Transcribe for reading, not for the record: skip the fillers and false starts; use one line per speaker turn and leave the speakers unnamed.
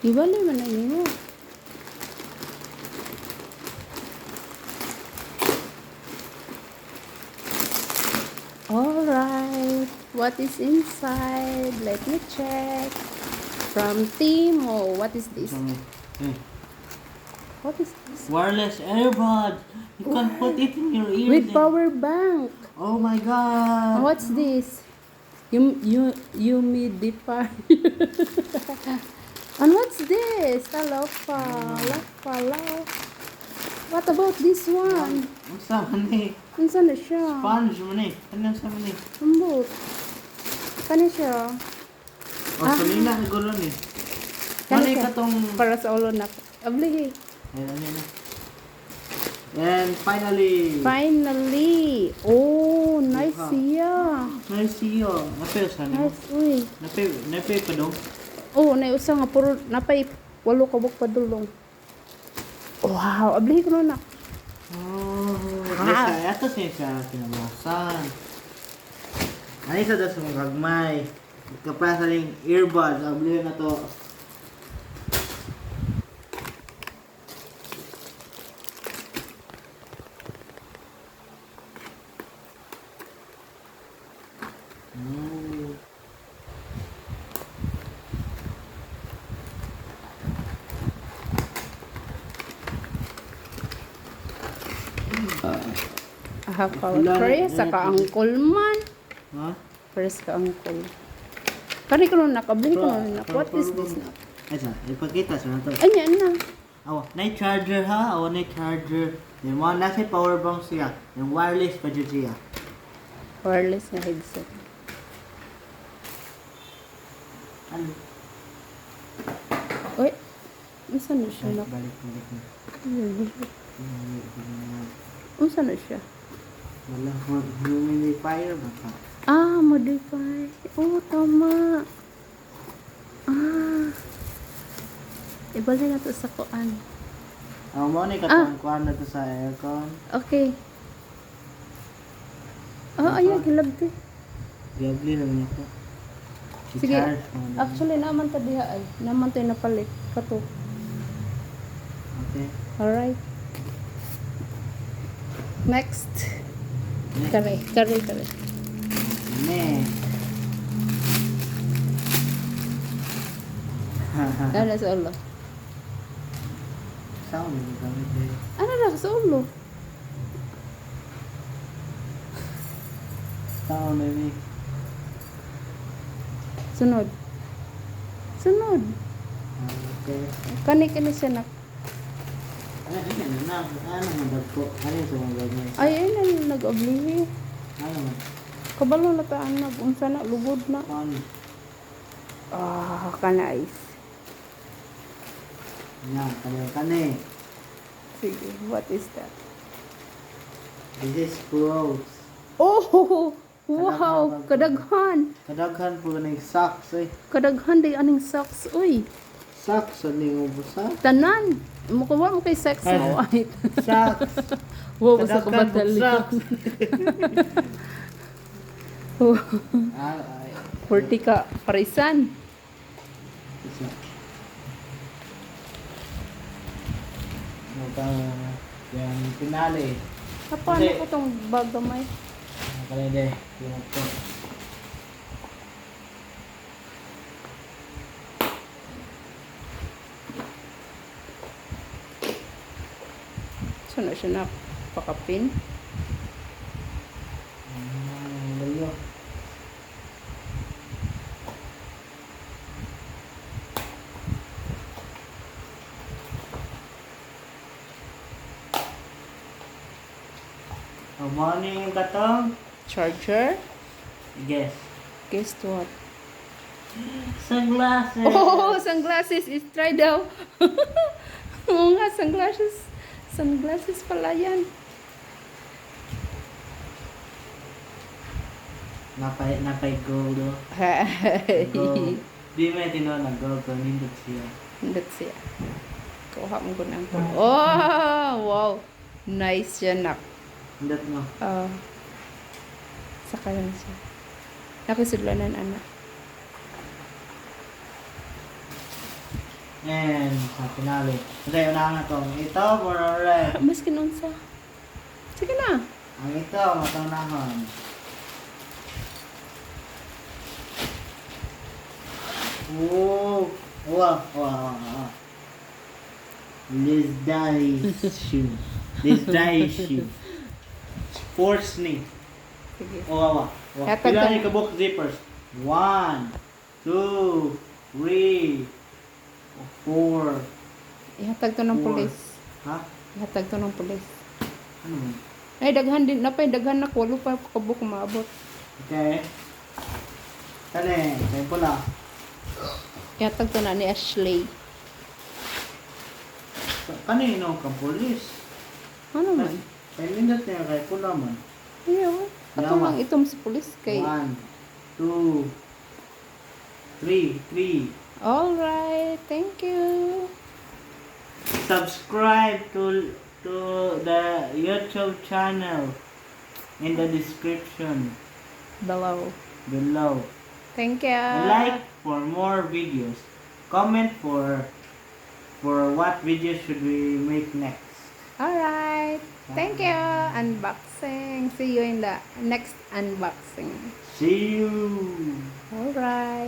Ibalik man na mo. Alright, what is inside? Let me check. From Timo, what is this? What is this?
Wireless earbuds. You can put it in your ear.
With power bank.
Oh my god.
What's this? Humidifier. And what's this? Lala. What about this one?
Ang sama ni.
Unsa na siya?
Sponge mo ni. Ano ang sama ni?
Ambot. Kani siya?
O, salina ang gulo ni.
Kani
Ano
siya?
ka tong...
Para sa ulo na. Ablihi.
Ayan. And finally.
Finally. Oh, nice siya.
Nice iyo. Napay sa ni.
Nice, uy.
Napay pa dong.
Oh, usa nga puro napay walo ka buk padulong. Wow, ablihi ko na.
Oh. Ito siya kinamasan. Ano isa daw sa mga gagmay. Kapasaling earbuds. Abli na to.
Aha, Chris, saka angkol man.
Ha?
Chris ka angkol. Kani ko na nakabili ko na. What is this na?
Ay sa, ipakita sa nato.
Anya na.
Awa, na charger ha? Awa, na charger. Yung mga nasa power bank siya. Yung wireless pa dyan siya.
Wireless na headset.
Ano?
Uy, unsa na siya na?
Balik.
Unsa na siya?
Wala, humidifier ba ka?
Ah, modify. Oh, tama. Ah. Ibalik na to sa kuan.
Ang mo ni katong kuhan na to sa aircon.
Okay. Ah, ayan, hilabti.
Gabli naman ako.
Sige.
I-charge mo na.
Actually, naman ta diha ay. Naman tayo napalit. Kato.
Okay.
Alright. Next. Kare.
Ne.
Dala sa ulo.
Saan mo gamit eh?
Ano na sa ulo?
Saan mo ni?
Sunod.
Okay.
Kani siya na.
Ano na? Ano mo dagko? Ano yung sa mga ganyan?
Ay, ayun na nag-oblihi.
Ano mo?
Kabalo na taan na. Unsa na, lugod na.
Ano?
Ah, kanais.
Yan, kani.
Sige, what is that?
This is clothes.
Oh! Wow! Kadaghan!
Kadaghan po na yung socks eh.
Kadaghan day aning socks. Uy!
Socks, ano yung busa?
Tanan! Mukuha mo kay sex
Ay.
mo. Ay.
Socks!
Wow, basta ko
Kadaghan po
batali.
socks!
Oh,
Ay.
40 ka parisan.
Isa. Ano bang yung pinali?
Paano
Hindi.
ko itong bag gamay?
Nakalede. Yung po.
So na siya na pakapin.
Layo. Good morning, Katong.
Charger.
Guess.
Guess what?
Sunglasses.
Oh, sunglasses is try daw. Oo nga, sunglasses. Sunglasses pala yan.
Napay gold. Oh. Gold. Di may tino na gold. So, nindot siya.
Hindot siya. Kuha mo ko ng oh, wow. Nice yan, nak.
Nindot mo.
Saka yan siya. Nakisudlanan, anak.
And sa finale. Kasi unahan na itong ito for red.
Mas kinunsa. Sige na.
Ang ito, mataunahan. Oh! Wow! Wow! Let's die shoe. Let's die shoe. Sports ni.
Sige.
Wow! Wow!
Hatag
Pila
ka-
ni kabuk zippers? 1, 2, 3, 4.
Ihatag to ng
Four.
pulis.
Ha?
Ihatag to ng pulis.
Ano mo?
Ay, daghan din. Napay, daghan na ko. Walo pa kabuk maabot.
Okay. Kani, kay pula.
Ihatag to na ni Ashley.
Kanino kang pulis?
Ano man?
Kay mindat niya kay pula man.
Ayaw. Ato
Yawa.
lang itom sa pulis kay.
1, 2, 3.
Alright. Thank you.
Subscribe to the YouTube channel in the description
Below.
below.
Thank you.
And like for more videos. Comment for what videos should we make next.
Alright. Thank you. Unboxing. See you in the next unboxing.
See you.
Alright.